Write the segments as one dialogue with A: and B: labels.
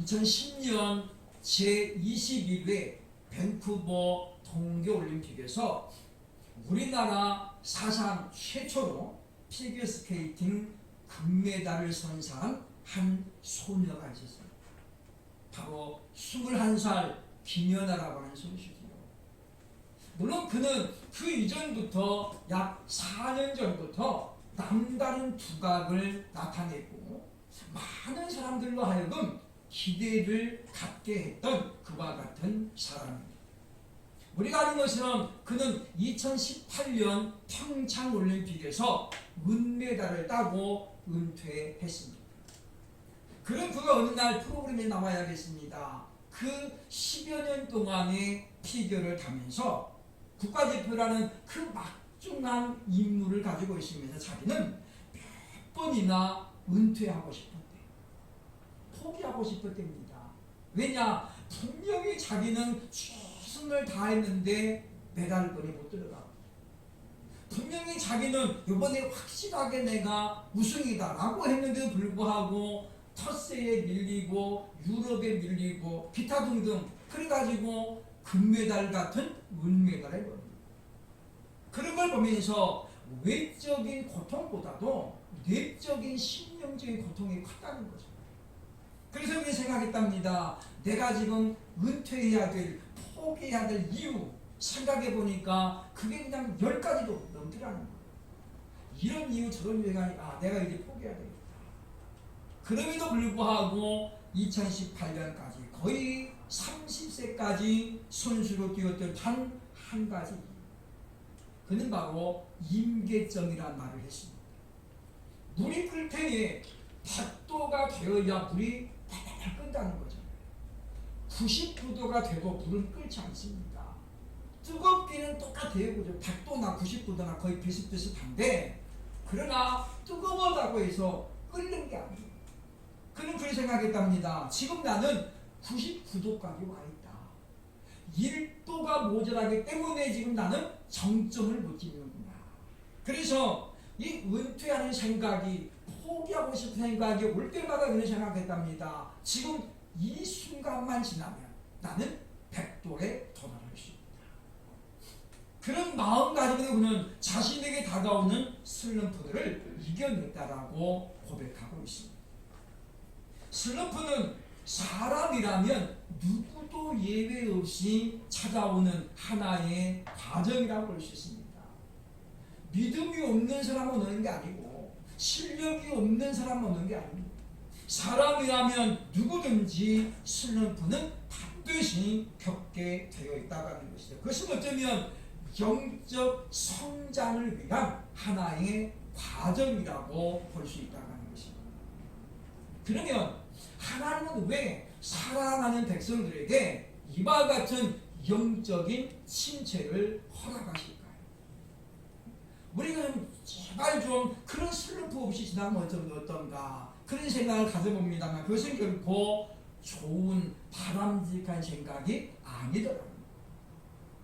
A: 2010년 제21회 밴쿠버 동계올림픽에서 우리나라 사상 최초로 피겨스케이팅 금메달을 선사한 한 소녀가 있었습니다. 바로 21살 김연아라고 하는 선수지요. 물론 그는 그 이전부터 약 4년 전부터 남다른 두각을 나타냈고 많은 사람들로 하여금 기대를 갖게 했던 그와 같은 사람입니다. 우리가 아는 것처럼 그는 2018년 평창올림픽에서 은메달을 따고 은퇴했습니다. 그런 그가 어느 날 프로그램에 나와야겠습니다. 그 10여 년 동안의 피겨를 타면서 국가대표라는 그 막중한 임무를 가지고 있으면서 자기는 몇 번이나 은퇴하고 싶었대. 포기하고 싶었답니다. 왜냐? 분명히 자기는 최선을 다했는데 메달권이 못 들어가고, 분명히 자기는 이번에 확실하게 내가 우승이다라고 했는데도 불구하고 터세에 밀리고 유럽에 밀리고 기타 등등, 그래가지고 금메달 같은 은메달에 걸립니다. 그런 걸 보면서 외적인 고통보다도 내적인 심령적인 고통이 컸다는 거죠. 그래서 우리 생각했답니다. 내가 지금 은퇴해야 될, 포기해야 될 이유 생각해 보니까 그게 그냥 10가지도 넘더라는 거예요. 이런 이유 저런 이유가 내가 이제 포기해야 되겠다. 그럼에도 불구하고 2018년까지 거의 30세까지 선수로 뛰었던 단 한 가지, 그는 바로 임계점이라는 말을 했습니다. 물이 끓을 때에 100도가 되어야 물이 팔팔 끓는다는 거죠. 99도가 돼도 물은 끓지 않습니다. 뜨겁기는 똑같아요. 그죠? 100도나 99도나 거의 비슷비슷한데, 그러나 뜨거워다고 해서 끓는 게 아니에요. 그는 그렇게 생각했답니다. 지금 나는 99도까지 와 있다. 1도가 모자라기 때문에 지금 나는 정점을 못 찍는구나. 그래서 이 은퇴하는 생각이, 포기하고 싶은 생각이 올 때마다 그런 생각했답니다. 지금 이 순간만 지나면 나는 100도에 도달할 수 있다. 그런 마음 가지고 그는 자신에게 다가오는 슬럼프들을 이겨냈다라고 고백하고 있습니다. 슬럼프는 사람이라면 누구도 예외 없이 찾아오는 하나의 과정이라고 볼 수 있습니다. 믿음이 없는 사람은 오는 게 아니고 실력이 없는 사람은 오는 게 아닙니다. 사람이라면 누구든지 슬럼프는 반드시 겪게 되어 있다고 하는 것이죠. 그것은 어쩌면 영적 성장을 위한 하나의 과정이라고 볼 수 있다고 하는 것입니다. 그러면 하나님은 왜 사랑하는 백성들에게 이와 같은 영적인 침체를 허락하실까요? 우리가 제발 좀 그런 슬럼프 없이 지나면 어떤가 그런 생각을 가져봅니다만, 그것은 결코 좋은 바람직한 생각이 아니더라고요.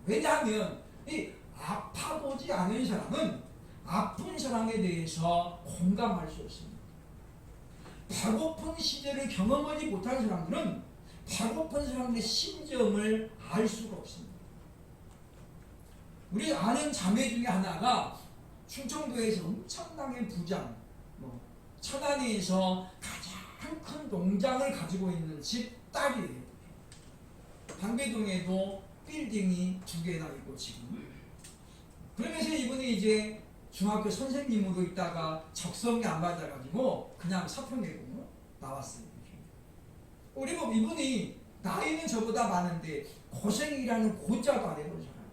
A: 왜냐하면 이 아파보지 않은 사람은 아픈 사람에 대해서 공감할 수 없습니다. 배고픈 시절을 경험하지 못한 사람들은 배고픈 사람들의 심정을 알 수가 없습니다. 우리 아는 자매 중에 하나가 충청도에서 엄청나게 부장, 천안에서 가장 큰 농장을 가지고 있는 집 딸이에요. 방배동에도 빌딩이 2개나 있고 지금. 그러면서 이분이 이제 중학교 선생님으로 있다가 적성이 안 맞아가지고 그냥 사표 내고 나왔어요. 우리 이분이 나이는 저보다 많은데 고생이라는 고자도 안 해보잖아요.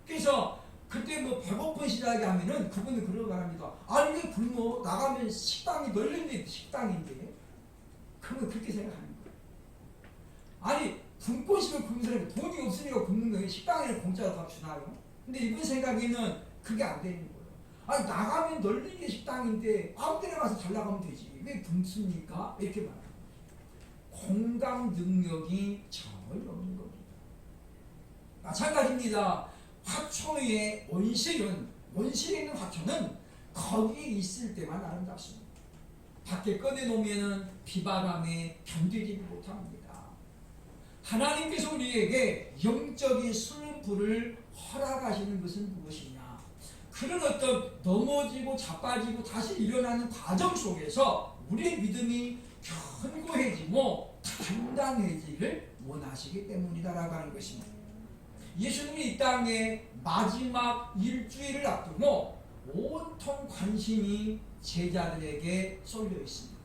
A: 그래서 그때 배고픈 시작이 하면은 그분은 그러고 합니다. 아니 왜 굶어? 나가면 식당이 널린데 식당인데. 그러면 그렇게 생각하는 거예요. 아니 굶고 싶으면 굶는 사람이 돈이 없으니까 굶는 거예요. 식당에는 공짜로 밥 주나요? 근데 이분 생각에는 그게 안 되는 거예요. 아니 나가면 널린 게 식당인데 아무 데나 가서 잘 나가면 되지. 왜 굶습니까? 이렇게 말합니다. 공감 능력이 전혀 없는 겁니다. 마찬가지입니다. 화초의 원실에 있는 화초는 거기 있을 때만 아름답습니다. 밖에 꺼내놓으면 비바람에 견디지 못합니다. 하나님께서 우리에게 영적인 슬럼프를 허락하시는 것은 무엇이냐? 그런 어떤 넘어지고 자빠지고 다시 일어나는 과정 속에서 우리의 믿음이 견고해지고 단단해지를 원하시기 때문이다라고 하는 것입니다. 예수님이 이 땅에 마지막 일주일을 앞두고 온통 관심이 제자들에게 쏠려 있습니다.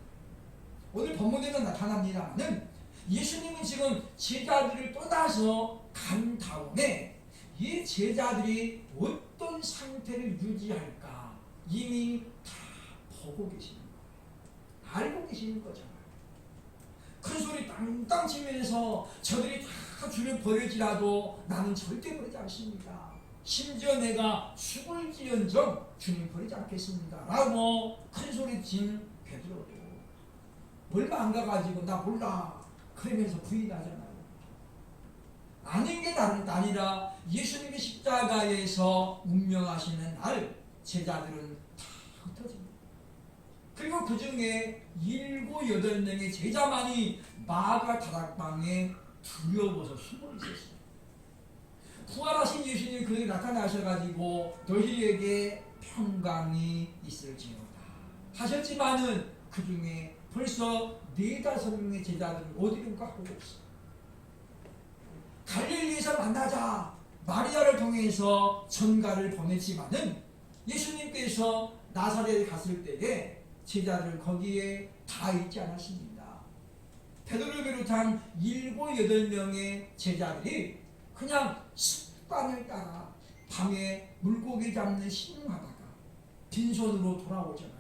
A: 오늘 본문에도 나타납니다만은 예수님은 지금 제자들을 떠나서 간 다음에 이 제자들이 어떤 상태를 유지할까 이미 다 보고 계시는 거예요. 알고 계시는 거잖아요. 큰 소리 땅땅 치면서 저들이 다 주를 버릴지라도 나는 절대 버리지 않습니다. 심지어 내가 죽을지언정 주님 버리지 않겠습니다. 라고 큰 소리 친 베드로도 얼마 안 가가지고 나 몰라 그러면서 부인하잖아요. 아닌 게 아니라 예수님의 십자가에서 운명하시는 날 제자들은 다 흩어집니다. 그리고 그 중에 7, 8명의 제자만이 마가 다락방에 두려워서 숨어 있었어요. 부활하신 예수님이 그에게 나타나셔가지고 너희에게 평강이 있을지어다 하셨지만은 그 중에 벌써 4, 5명의 제자들은 어디로 가고 없어요. 갈릴리에서 만나자 마리아를 통해서 전가를 보냈지만은 예수님께서 나사렛에 갔을 때에 제자들 거기에 다 있지 않았습니다. 베드로를 비롯한 7, 8명의 제자들이 그냥 습관을 따라 밤에 물고기 잡는 신용하다가 빈손으로 돌아오잖아요.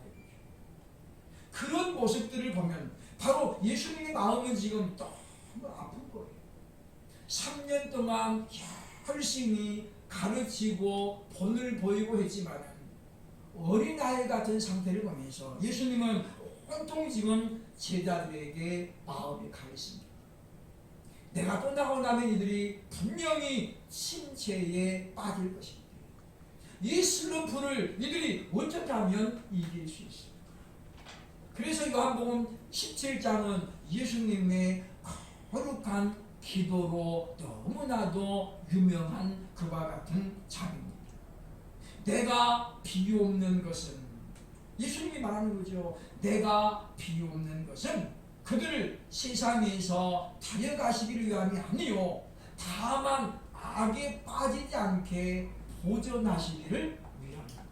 A: 그런 모습들을 보면 바로 예수님의 마음은 지금 너무 아픈 거예요. 3년 동안 열심히 가르치고 본을 보이고 했지만 어린아이 같은 상태를 보면서 예수님은 온통 지금 제자들에게 마음이 가 있습니다. 내가 떠나고 나면 이들이 분명히 침체에 빠질 것입니다. 이 슬럼프를 이들이 어쩌면 이길 수 있습니다. 그래서 요한복음 17장은 예수님의 거룩한 기도로 너무나도 유명한 그와 같은 장입니다. 내가 비옵는 것은 예수님이 말하는 거죠. 내가 비옵는 것은 그들을 세상에서 데려가시기를 위함이 아니요 다만 악에 빠지지 않게 보존하시기를 위함이다.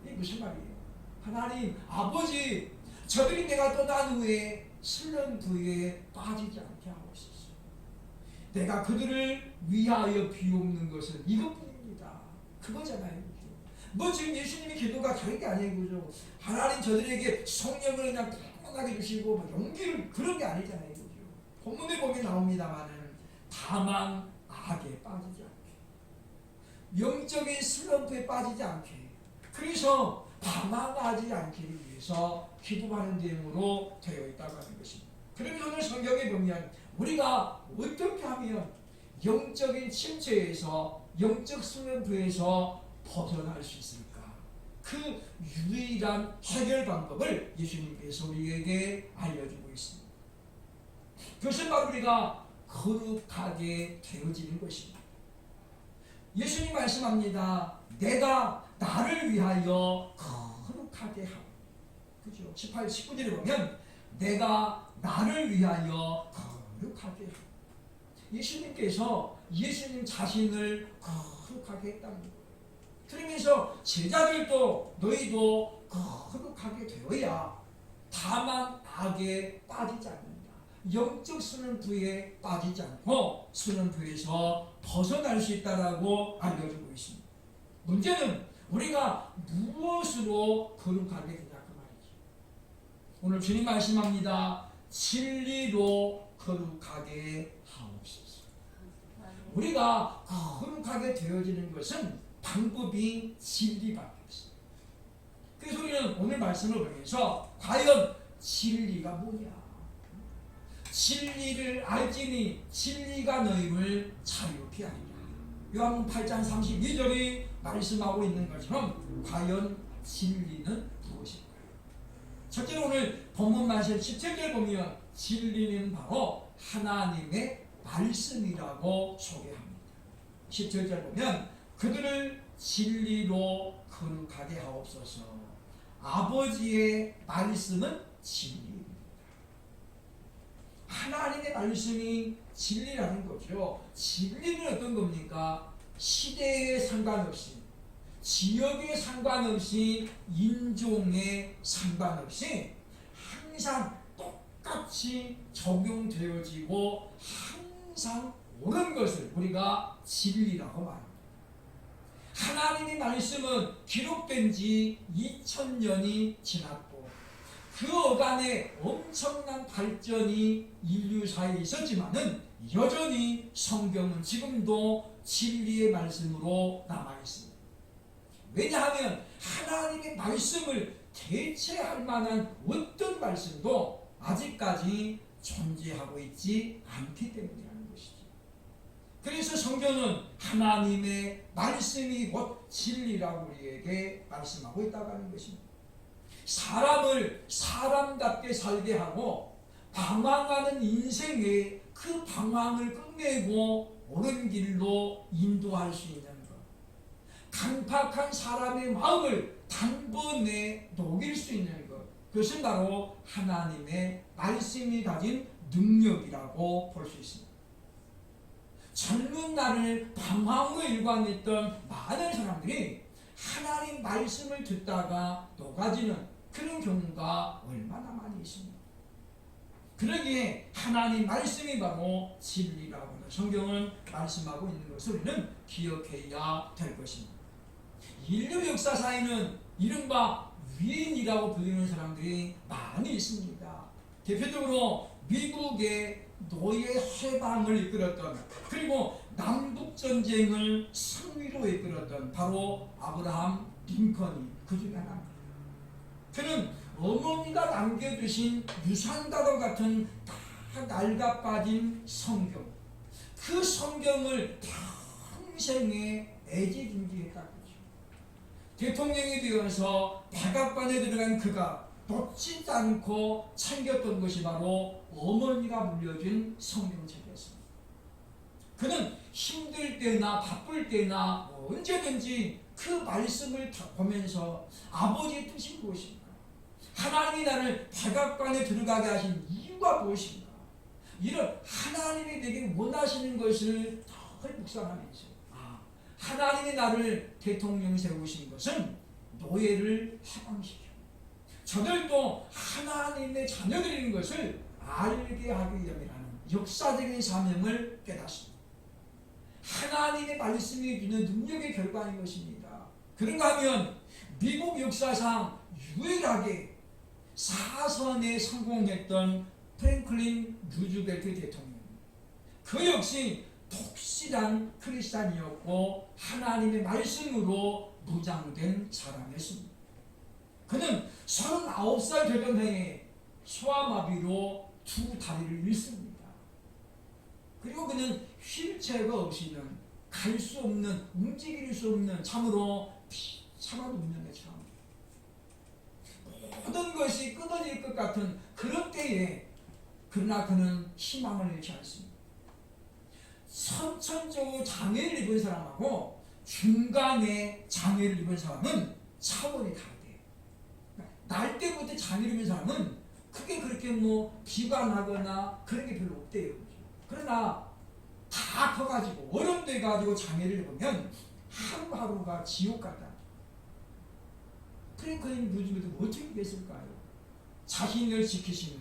A: 이게 무슨 말이에요? 하나님 아버지 저들이 내가 떠난 후에 슬럼프에 빠지지 않게 하옵소서. 내가 그들을 위하여 비옵는 것은 이것뿐입니다. 그거잖아요. 뭐 지금 예수님의 기도가 다른 게 아니에요. 그죠? 하나님 저들에게 성령을 그냥 풍성하게 주시고 뭐 용기를 그런 게 아니잖아요. 그죠? 본문에 보면 나옵니다만은 다만 악에 빠지지 않게 영적인 슬럼프에 빠지지 않게 그래서 방황하지 않기를 위해서 기도하는 내용으로 되어 있다고 하는 것입니다. 그러면 오늘 성경에 보면 우리가 어떻게 하면 영적인 침체에서 영적 슬럼프에서 벗어날 수 있을까? 그 유일한 해결 방법을 예수님께서 우리에게 알려주고 있습니다. 그것은 바로 우리가 거룩하게 되어지는 것입니다. 예수님 말씀합니다. 내가 나를 위하여 거룩하게 하고 그죠? 18, 19절에 보면 내가 나를 위하여 거룩하게 하고 예수님께서 예수님 자신을 거룩하게 했다는 거예요. 그러면서 제자들도 너희도 거룩하게 되어야 다만 악에 빠지지 않는다. 영적 슬럼프에 빠지지 않고 슬럼프에서 벗어날 수 있다라고 알려주고 있습니다. 문제는 우리가 무엇으로 거룩하게 되냐 그 말이죠. 오늘 주님 말씀합니다. 진리로 거룩하게 하옵소서. 우리가 거룩하게 되어지는 것은 방법이 진리밖에 없습니다. 그래서 우리는 오늘 말씀을 보면서 과연 진리가 뭐냐? 진리를 알지니 진리가 너희를 자유케 하리라. 요한복음 8장 32절이 말씀하고 있는 것처럼 과연 진리는 무엇일까요? 첫째로 오늘 본문 말씀 17절 보면 진리는 바로 하나님의 말씀이라고 소개합니다. 17절 보면 그들을 진리로 거룩하게 하옵소서. 아버지의 말씀은 진리입니다. 하나님의 말씀이 진리라는 거죠. 진리는 어떤 겁니까? 시대에 상관없이, 지역에 상관없이, 인종에 상관없이 항상 똑같이 적용되어지고 항상 옳은 것을 우리가 진리라고 말합니다. 하나님의 말씀은 기록된 지 2000년이 지났고 그 어간에 엄청난 발전이 인류사에 있었지만은 여전히 성경은 지금도 진리의 말씀으로 남아있습니다. 왜냐하면 하나님의 말씀을 대체할 만한 어떤 말씀도 아직까지 존재하고 있지 않기 때문이라는 것이죠. 그래서 성경은 하나님의 말씀이 곧 진리라고 우리에게 말씀하고 있다고 하는 것입니다. 사람을 사람답게 살게 하고 방황하는 인생에 그 방황을 끝내고 옳은 길로 인도할 수 있는 것, 강팍한 사람의 마음을 단번에 녹일 수 있는 것, 그것은 바로 하나님의 말씀이 가진 능력이라고 볼 수 있습니다. 젊은 날을 방황으로 일관했던 많은 사람들이 하나님 말씀을 듣다가 녹아지는 그런 경우가 얼마나 많이 있습니다. 그러기에 하나님 말씀이 바로 진리라고 성경은 말씀하고 있는 것을 우리는 기억해야 될 것입니다. 인류 역사사에는 이른바 위인이라고 불리는 사람들이 많이 있습니다. 대표적으로 미국의 노예 해방을 이끌었던, 그리고 남북전쟁을 승리로 이끌었던 바로 아브라함 링컨이 그 중에 하나입니다. 그는 어머니가 남겨두신 유산과도 같은 다 낡아빠진 성경, 그 성경을 평생에 애지중지했다고 하죠. 대통령이 되어서 백악관에 들어간 그가 놓치지 않고 챙겼던 것이 바로 어머니가 물려준 성경책이었습니다. 그는 힘들 때나 바쁠 때나 언제든지 그 말씀을 보면서 아버지의 뜻이 무엇인가, 하나님이 나를 백악관에 들어가게 하신 이유가 무엇인가, 이런 하나님이 내게 원하시는 것을 늘 묵상하면서 하나님이 나를 대통령 세우신 것은 노예를 해방시켜 저들도 하나님의 자녀들인 것을 알게 하기 위함이라는 역사적인 사명을 깨닫습니다. 하나님의 말씀이 주는 능력의 결과인 것입니다. 그런가 하면 미국 역사상 유일하게 사선에 성공했던 프랭클린 루즈벨트 대통령, 그 역시 독실한 크리스찬이었고 하나님의 말씀으로 무장된 사람이었습니다. 그는 39살 되던 해에 소아마비로 두 다리를 잃습니다. 그리고 그는 휠체어가 없이는 갈 수 없는, 움직일 수 없는 참으로 비참한 운명에 처합니다. 모든 것이 끊어질 것 같은 그런 때에 그러나 그는 희망을 잃지 않습니다. 선천적으로 장애를 입은 사람하고 중간에 장애를 입은 사람은 차원이 다르대요. 날 때부터 장애를 입은 사람은 크게 그렇게 비가 나거나 그런 게 별로 없대요. 그러나 다 커가지고 어른돼가지고 장애를 입으면 하루하루가 지옥 같다. 프랭클린 루즈벨트 어떻게 했을까요? 자신을 지키시는,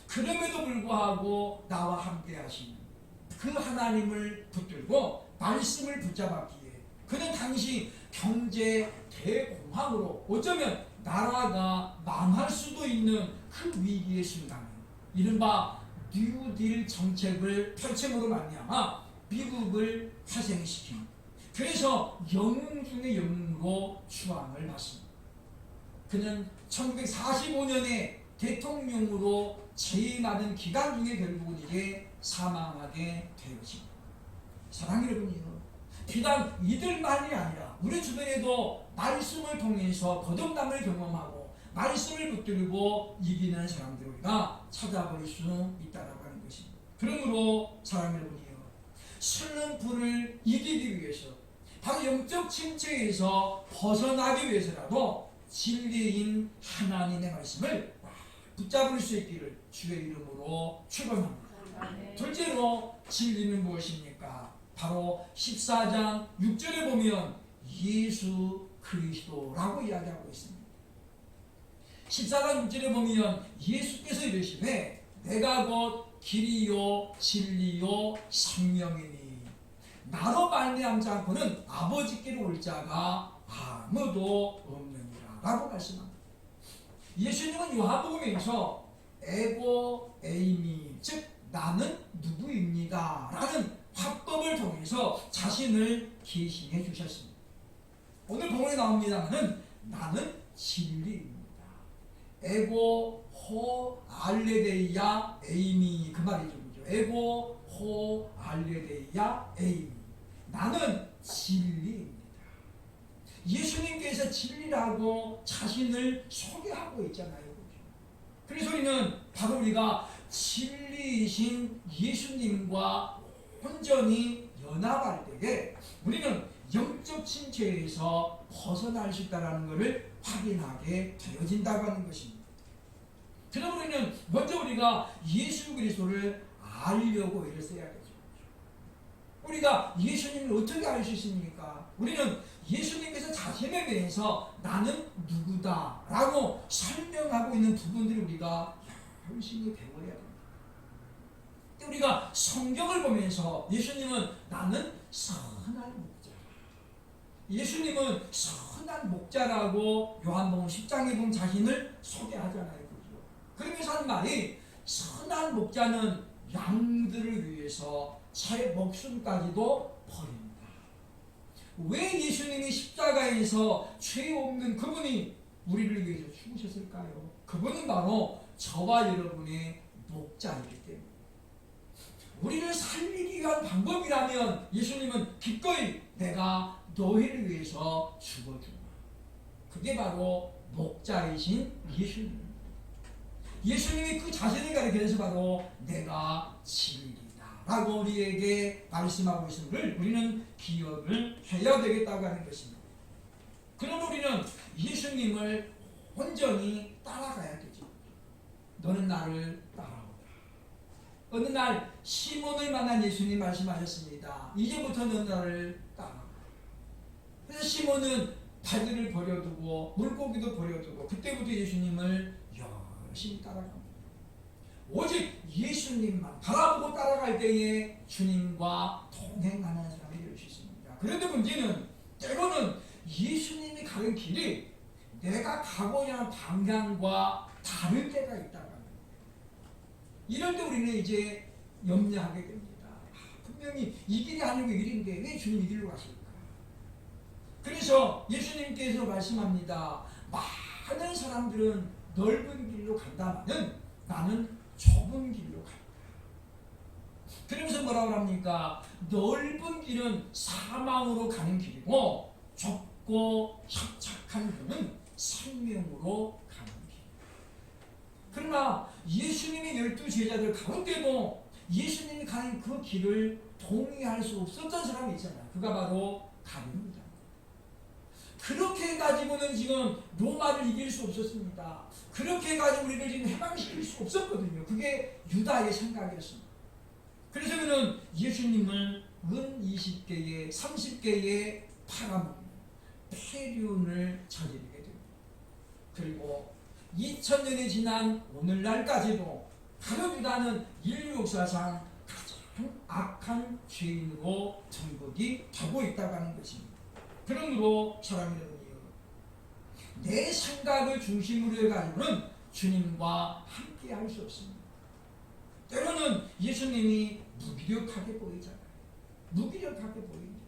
A: 그럼에도 불구하고 나와 함께 하시는 그 하나님을 붙들고 말씀을 붙잡았기에 그는 당시 경제 대공황으로 어쩌면 나라가 망할 수도 있는 그 위기의 순간에 이른바 뉴딜 정책을 펼침으로 말미암아 미국을 파생시킨, 그래서 영웅 중의 영웅으로 추앙을 받습니다. 그는 1945년에 대통령으로 재임하는 기간 중에 결국은 이제 사망하게 되어집니다. 사랑하는 여러분이요, 비단 이들만이 아니라 우리 주변에도 말씀을 통해서 거듭남을 경험하고 말씀을 붙들고 이기는 사람들을 우리가 찾아볼 수 있다라고 하는 것입니다. 그러므로 사랑 여러분이요, 슬럼프를 이기기 위해서, 바로 영적 침체에서 벗어나기 위해서라도 진리인 하나님의 말씀을 붙잡을 수 있기를 주의 이름으로 축원합니다. 둘째로 진리는 무엇입니까? 바로 14장 6절에 보면 예수 그리스도라고 이야기하고 있습니다. 14장 6절에 보면 예수께서 이르시되 내가 곧 길이요 진리요 생명이니 나로 말미암지 않고는 아버지께로 올 자가 아무도 없느니라 라고 말씀합니다. 예수님은 요한복음에서 에고 에이미, 즉 나는 누구입니다 라는 화법을 통해서 자신을 계시해 주셨습니다. 오늘 본문에 나옵니다마는 나는 진리입니다. 에고 호 알레데이아 에이미, 그 말이죠. 에고 호 알레데이아 에이미, 나는 진리입니다. 예수님께서 진리라고 자신을 소개하고 있잖아요. 그래서 우리는 바로 우리가 진리이신 예수님과 온전히 연합할 때에 우리는 영적 침체에서 벗어날 수 있다는 것을 확인하게 되어진다고 하는 것입니다. 그러면 우리는 먼저 우리가 예수 그리스도를 알려고 애를 써야겠죠. 우리가 예수님을 어떻게 알 수 있습니까? 우리는 예수님께서 자신에 대해서 나는 누구다 라고 설명하고 있는 부분들을 우리가 열심히 배워야 됩니다. 우리가 성경을 보면서 예수님은 나는 선한 목자, 예수님은 선한 목자라고 요한복음 10장에 보면 자신을 소개하잖아요. 그렇죠? 그러면서 한 말이 선한 목자는 양들을 위해서 제 목숨까지도 버립니다. 왜 예수님이 십자가에서 죄 없는 그분이 우리를 위해서 죽으셨을까요? 그분은 바로 저와 여러분의 목자이기 때문에, 우리를 살리기 위한 방법이라면 예수님은 기꺼이 내가 너희를 위해서 죽어주마, 그게 바로 목자이신 예수님입니다. 예수님이 그 자신을 가리켜서 바로 내가 진리다 라고 우리에게 말씀하고 있음을 우리는 기억을 해야 되겠다고 하는 것입니다. 그럼 우리는 예수님을 온전히 따라가야 되죠. 너는 나를 따라오라. 어느 날 시몬을 만난 예수님 말씀하셨습니다. 이제부터 너는 나를 따라오라. 그래서 시몬은 발들을 버려두고 물고기도 버려두고 그때부터 예수님을 열심히 따라갑니다. 오직 예수님만 바라보고 따라갈 때에 주님과 동행하는 사람이 될 수 있습니다. 그런데 문제는 때로는 예수님이 가는 길이 내가 가고자 하는 방향과 다를 때가 있다고 합니다. 이럴 때 우리는 이제 염려하게 됩니다. 분명히 이 길이 아니고 이 길인데 왜 주님 이 길로 가실까? 그래서 예수님께서 말씀합니다. 많은 사람들은 넓은 길로 간다마는 나는 좁은 길로 간다. 그러면서 뭐라고 합니까? 넓은 길은 사망으로 가는 길이고 좁고 협착한 길은 생명으로 가는 길. 그러나 예수님의 12제자들 가운데도 예수님이 가는 그 길을 동의할 수 없었던 사람이 있잖아요. 그가 바로 가룟입니다. 그렇게 가지고는 지금 로마를 이길 수 없었습니다. 그렇게 가지고 우리를 지금 해방시킬 수 없었거든요. 그게 유다의 생각이었습니다. 그래서 그는 예수님을 은 20개의 30개의 팔아먹는 폐륜을 저지르게 됩니다. 그리고 2000년이 지난 오늘날까지도 바로 유다는 인류 역사상 가장 악한 죄인으로 등극이 되고 있다고 하는 것입니다. 그러므로 사랑하는 여러분이요, 내 생각을 중심으로 해가지고는 주님과 함께 할 수 없습니다. 때로는 예수님이 무기력하게 보이잖아요. 무기력하게 보입니다.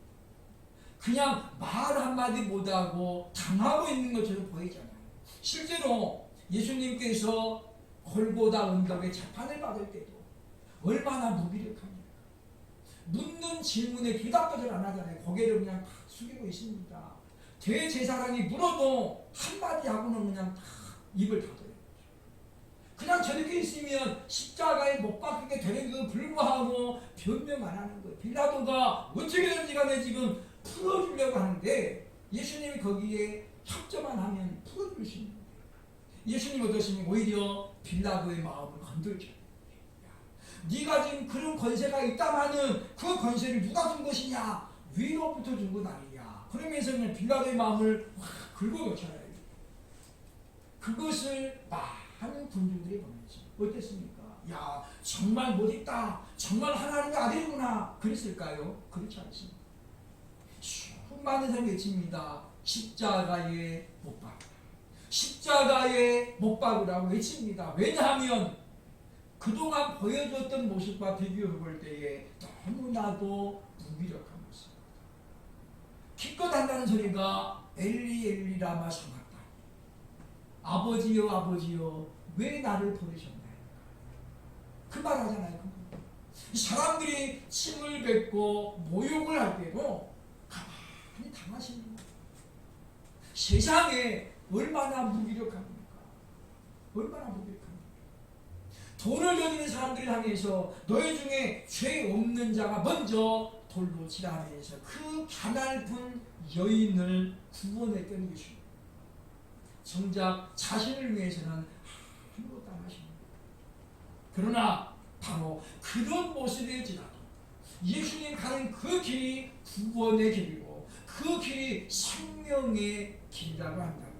A: 그냥 말 한마디 못하고 당하고 있는 것처럼 보이잖아요. 실제로 예수님께서 골고다 언덕에 재판을 받을 때도 얼마나 무기력합니까? 묻는 질문에 대답도 잘 안 하잖아요. 고개를 그냥 탁 숙이고 있습니다. 대제사장이 물어도 한마디 하고는 그냥 탁 입을 닫아요. 그냥 저렇게 있으면 십자가에 못 박히게 되는데도 불구하고 변명 안 하는 거예요. 빌라도가 어떻게든지 간에 지금 풀어주려고 하는데 예수님이 거기에 협조만 하면 풀어줄 수 있는 거예요. 예수님 어떠십니까? 오히려 빌라도의 마음을 건들죠. 네가 지금 그런 권세가 있다마는 그 권세를 누가 준 것이냐? 위로부터 준 건 아니냐? 그러면서 그냥 빌라도의 마음을 확 긁어놓잖아요. 그것을 많은 군중들이 보면서 어땠습니까? 야, 정말 못있다. 정말 하나님의 아들이구나. 그랬을까요? 그렇지 않습니다. 수많은 사람이 외칩니다. 십자가에 못 박으라. 십자가에 못 박으라고 외칩니다. 왜냐하면 그동안 보여줬던 모습과 비교해 볼 때에 너무나도 무기력한 모습. 기껏 한다는 소리가 엘리 엘리 라마 사박다니. 아버지여 아버지여 왜 나를 버리셨나요? 그 말 하잖아요. 사람들이 침을 뱉고 모욕을 할 때도 가만히 당하시는 거예요. 세상에 얼마나 무기력합니까? 얼마나 무기력합니까? 돌을 던지는 사람들을 향해서 너희 중에 죄 없는 자가 먼저 돌로 치라 하면서 그 가냘픈 여인을 구원했던 것입니다. 정작 자신을 위해서는 아무것도 안 하십니다. 그러나 바로 그런 모습일지라도 예수님 가는 그 길이 구원의 길이고 그 길이 생명의 길이라고 한다면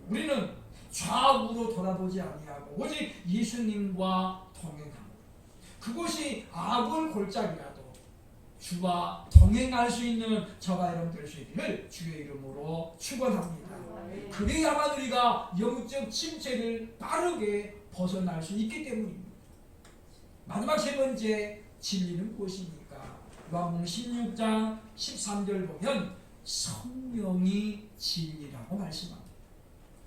A: 우리는 좌우로 돌아보지 아니하고 오직 예수님과 동행합니다. 그것이 악을 골짜기라도 주와 동행할 수 있는 저와 여러분들 수 있기를 주의 이름으로 축원합니다. 그래야만 우리가 영적 침체를 빠르게 벗어날 수 있기 때문입니다. 마지막 세 번째 진리는 무엇입니까? 요한복음 16장 13절 보면 성령이 진리라고 말씀합니다.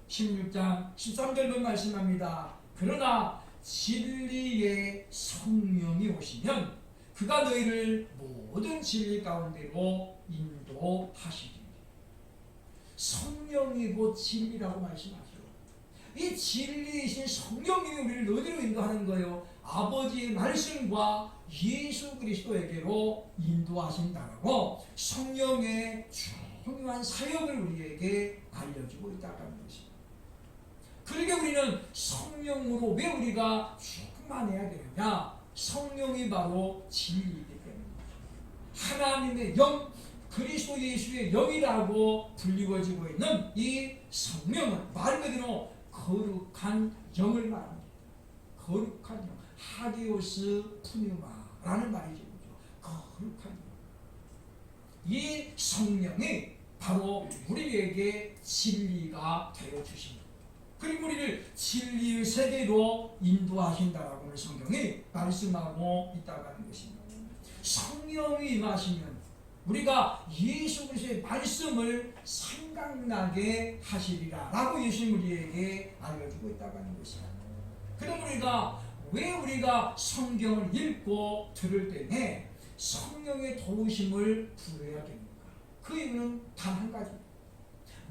A: 16장 13절로 말씀합니다. 그러나 진리의 성령이 오시면 그가 너희를 모든 진리 가운데로 인도하시리니. 성령이 곧 진리라고 말씀하죠. 이 진리이신 성령님이 우리를 어디로 인도하는 거예요? 아버지의 말씀과 예수 그리스도에게로 인도하신다고 성령의 중요한 사역을 우리에게 알려주고 있다는 것입니다. 그러게 우리는 성령으로 왜 우리가 충만해야 되느냐? 성령이 바로 진리이기 때문입니다. 하나님의 영, 그리스도 예수의 영이라고 불리워지고 있는 이 성령은 말 그대로 거룩한 영을 말합니다. 거룩한 영, 하기오스 푸뉴마라는 말이죠. 거룩한 영. 이 성령이 바로 우리에게 진리가 되어 주십니다. 그리고 우리를 진리의 세계로 인도하신다라고 오늘 성경이 말씀하고 있다고 하는 것입니다. 성령이 임하시면 우리가 예수 그리스도의 말씀을 생각나게 하시리라 라고 예수님 우리에게 알려주고 있다고 하는 것입니다. 그럼 왜 우리가 성경을 읽고 들을 때에 성령의 도우심을 구해야 됩니까? 그 이유는 단 한 가지입니다.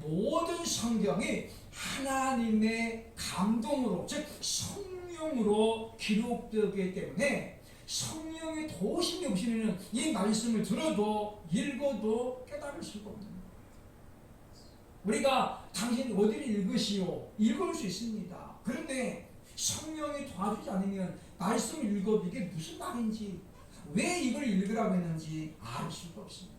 A: 모든 성경이 하나님의 감동으로 즉 성령으로 기록되기 때문에 성령의 도우심이 없이는 이 말씀을 들어도 읽어도 깨달을 수가 없는 거예요. 우리가 당신 어디를 읽으시오? 읽을 수 있습니다. 그런데 성령이 도와주지 않으면 말씀을 읽어도 이게 무슨 말인지 왜 이걸 읽으라고 했는지 알 수가 없습니다.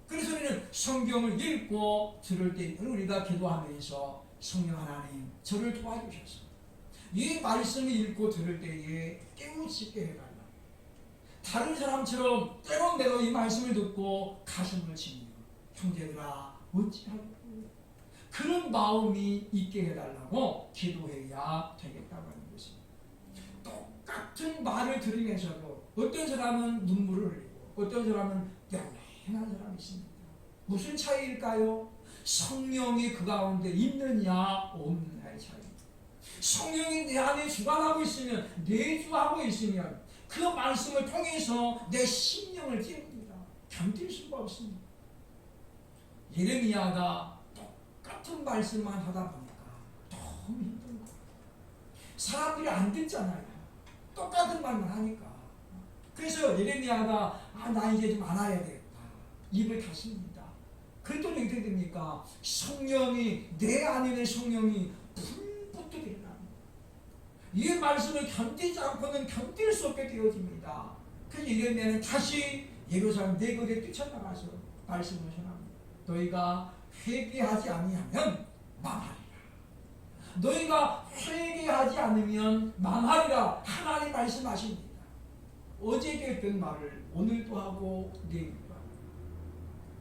A: 그래서 우리는 성경을 읽고 들을 때 우리가 기도하면서 성령 하나님 저를 도와주셔서 이 말씀을 읽고 들을 때에 깨우치게 해달라. 다른 사람처럼 때론 내가 이 말씀을 듣고 가슴을 치며 형제들아 어찌하고 그런 마음이 있게 해달라고 기도해야 되겠다고 하는 것입니다. 똑같은 말을 들으면서도 어떤 사람은 눈물을 흘리고 어떤 사람은 한 사람이 있습니다. 무슨 차이일까요? 성령이 그 가운데 있느냐 없느냐의 차이입니다. 성령이 내 안에 주관하고 있으면 내주하고 있으면 그 말씀을 통해서 내 심령을 찌릅니다. 견딜 수가 없습니다. 예레미야가 똑같은 말씀만 하다 보니까 너무 힘든 거예요. 사람들이 안 듣잖아요. 똑같은 말만 하니까. 그래서 예레미야가 나 이제 좀 알아야 되겠다. 입을 닫습니다. 그랬더니 어떻게 됩니까? 성령이 내 안에 성령이 불붙게 일어납니다. 이 말씀을 견디지 않고는 견딜 수 없게 되어집니다. 그래서 예레미야는 다시 예루살렘 내거리에 뛰쳐나가서 말씀을 전합니다. 너희가 회개하지 아니하면 망하리라. 너희가 회개하지 않으면 망하리라. 하나님 말씀하십니다. 어제 했던 말을 오늘도 하고 내일도 하고.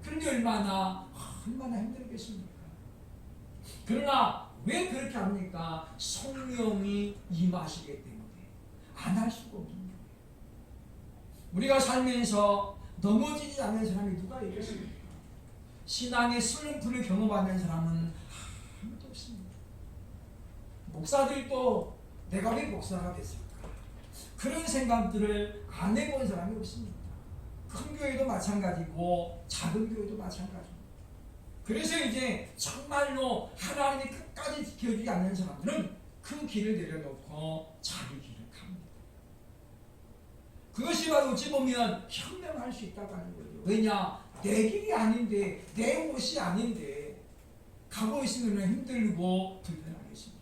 A: 그런데 얼마나 힘들겠습니까? 그러나 왜 그렇게 합니까? 성령이 임하시기 때문에 안 할 수가 없는 거예요. 우리가 살면서 넘어지지 않는 사람이 누가 있겠습니까? 신앙의 슬럼프를 경험하는 사람은 아무도 없습니다. 목사들도 내가 왜 목사가 됐을까? 그런 생각들을 안 해본 사람이 없습니다. 큰 교회도 마찬가지고 작은 교회도 마찬가지입니다. 그래서 이제 정말로 하나님이 끝까지 지켜주지 않는 사람들은 그 길을 내려놓고 자기 길을 갑니다. 그것이 바로 어찌 보면 현명할 수 있다고 하는 거죠. 왜냐? 내 길이 아닌데, 내 옷이 아닌데 가고 있으면 힘들고 불편하겠습니다.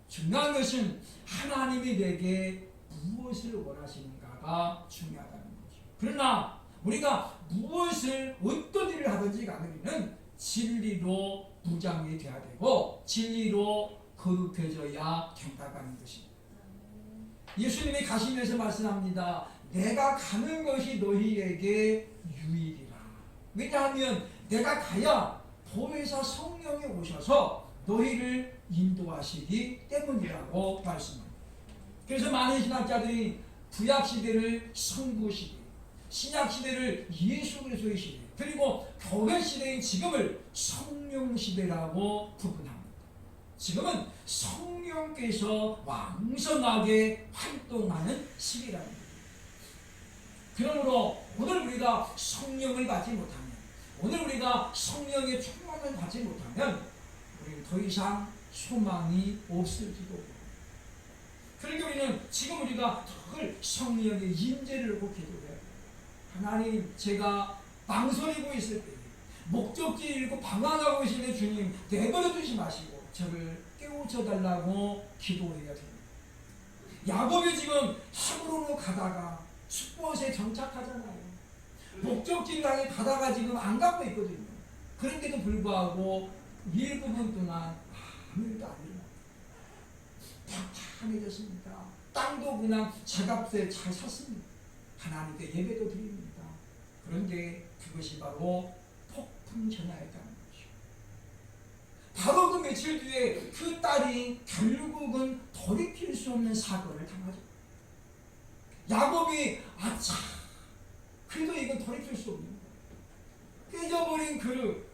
A: 중요한 것은 하나님이 내게 무엇을 원하시는가가 중요하다는 거죠. 그러나 우리가 무엇을 어떤 일을 하든지 간에 우리는 진리로 무장이 되어야 되고 진리로 거룩해져야 된다는 것입니다. 예수님이 가시면서 말씀합니다. 내가 가는 것이 너희에게 유익이라. 왜냐하면 내가 가야 보혜사 성령이 오셔서 너희를 인도하시기 때문이라고 말씀합니다. 그래서 많은 신학자들이 구약시대를 성부시대, 신약시대를 예수 그리스도의 시대, 그리고 교회시대인 지금을 성령시대라고 구분합니다. 지금은 성령께서 왕성하게 활동하는 시기라는 거예요. 그러므로 오늘 우리가 성령을 받지 못하면, 오늘 우리가 성령의 충만을 받지 못하면 우리는 더 이상 소망이 없을지도 모릅니다. 그러니까 우리는 지금 우리가 늘 성령의 임재를 꼭 기도해야 돼요. 하나님, 제가 망설이고 있을 때, 목적지 잃고 방황하고 있을 때 주님 내버려 두지 마시고 저를 깨우쳐달라고 기도해야 됩니다. 야곱이 지금 헤브론으로 가다가 숫봇에 정착하잖아요. 목적지를 향해 가다가 지금 안 가고 있거든요. 그런데도 불구하고 일부분 동안 아무 일도 안 일어나요. 평탄해졌습니다. 땅도 그냥 제값에 잘 샀습니다. 하나님께 예배도 드립니다. 그런데 그것이 바로 폭풍 전야였다는 거죠. 바로 그 며칠 뒤에 그 딸이 결국은 돌이킬 수 없는 사건을 당하죠. 야곱이 아차, 그래도 이건 돌이킬 수 없는 거예요. 깨져버린 그릇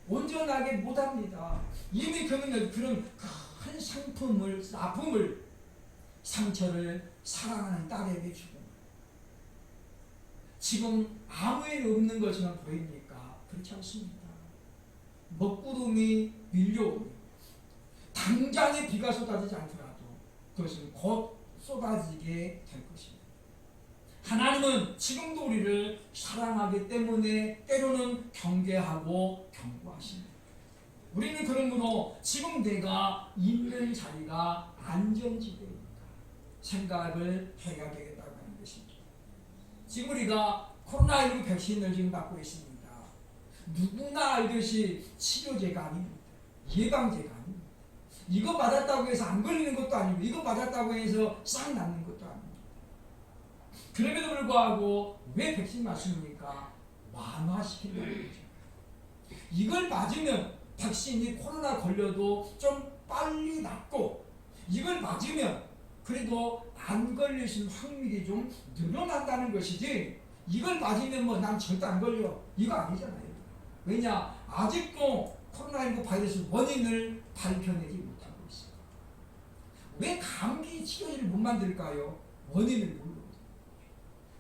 A: 온전하게 못합니다. 이미 그는 그런 큰 상품을, 아픔을, 상처를 사랑하는 딸에게 주고 지금 아무 일 없는 것처럼 보입니까? 그렇지 않습니다. 먹구름이 밀려오며 당장에 비가 쏟아지지 않더라도 그것은 곧 쏟아지게 될 것입니다. 하나님은 지금도 우리를 사랑하기 때문에 때로는 경계하고 경고하십니다. 우리는 그러므로 지금 내가 있는 자리가 안전지대입니까? 생각을 해야 되겠다고 하는 것입니다. 지금 우리가 코로나19 백신을 지금 받고 있습니다. 누구나 알듯이 치료제가 아닙니다. 예방제가 아닙니다. 이거 받았다고 해서 안 걸리는 것도 아니고 이거 받았다고 해서 싹 낫는 것도 아닙니다. 그럼에도 불구하고 왜 백신 맞습니까? 완화시키려는 거죠. 이걸 맞으면 백신이 코로나 걸려도 좀 빨리 낫고 이걸 맞으면 그래도 안 걸릴 수 있는 확률이 좀 늘어난다는 것이지 이걸 맞으면 뭐 난 절대 안 걸려 이거 아니잖아요. 왜냐? 아직도 코로나19 바이러스 원인을 밝혀내지 못하고 있어요. 왜 감기 치료제를 못 만들까요? 원인을 모르거든요.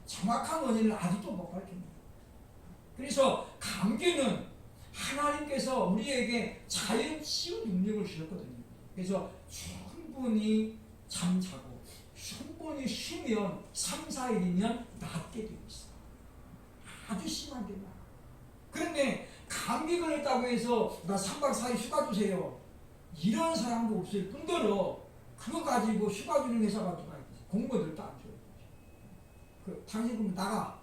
A: 정확한 원인을 아직도 못 밝힙니다. 그래서 감기는 하나님께서 우리에게 자연 치유 능력을 주셨거든요. 그래서 충분히 잠자고 충분히 쉬면 3, 4일이면 낫게 되고 있어요. 아주 심하게 나. 그런데 감기 걸렸다고 해서 나 3박 4일 휴가 주세요. 이런 사람도 없을 뿐더러 그거 가지고 휴가 주는 회사가 누가 있지? 공무원들도 안 줘요. 당신 그럼 나가.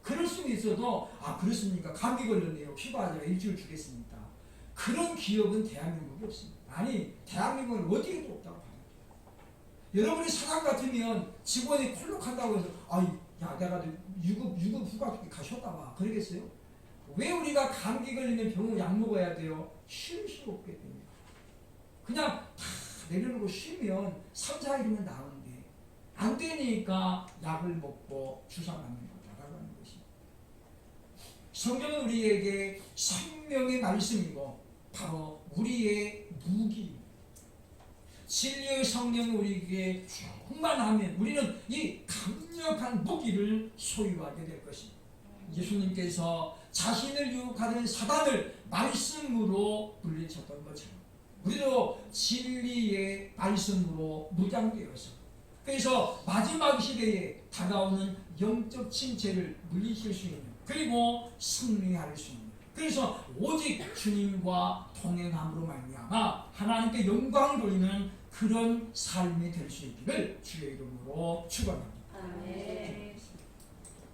A: 그럴 수는 있어도 그렇습니까? 감기 걸렸네요. 휴가 제가 일주일 주겠습니다. 그런 기업은 대한민국에 없습니다. 아니 대한민국은 어디에도 없다고 봐요. 여러분이 사장 같으면 직원이 콜록한다고 해서 야 내가 유급 휴가 가셨다 와 그러겠어요? 왜 우리가 감기 걸리면 병원 약 먹어야 돼요? 쉴 수 없게 됩니다. 그냥 다 내려놓고 쉬면 3, 4일이면 나오는데 안 되니까 약을 먹고 주사 맞는 거 나가는 것입니다. 성경은 우리에게 생명의 말씀이고 바로 우리의 무기입니다. 진리의 성령이 우리에게 충만하면 우리는 이 강력한 무기를 소유하게 될 것입니다. 예수님께서 자신을 유혹하는 사단을 말씀으로 물리쳤던 것처럼 우리도 진리의 말씀으로 무장되어서 그래서 마지막 시대에 다가오는 영적 침체를 물리칠 수 있는 그리고 승리할 수 있는 그래서 오직 주님과 동행함으로 말미암아 하나님께 영광을 돌리는 그런 삶이 될 수 있기를 주의 이름으로 축원합니다.
B: 아멘.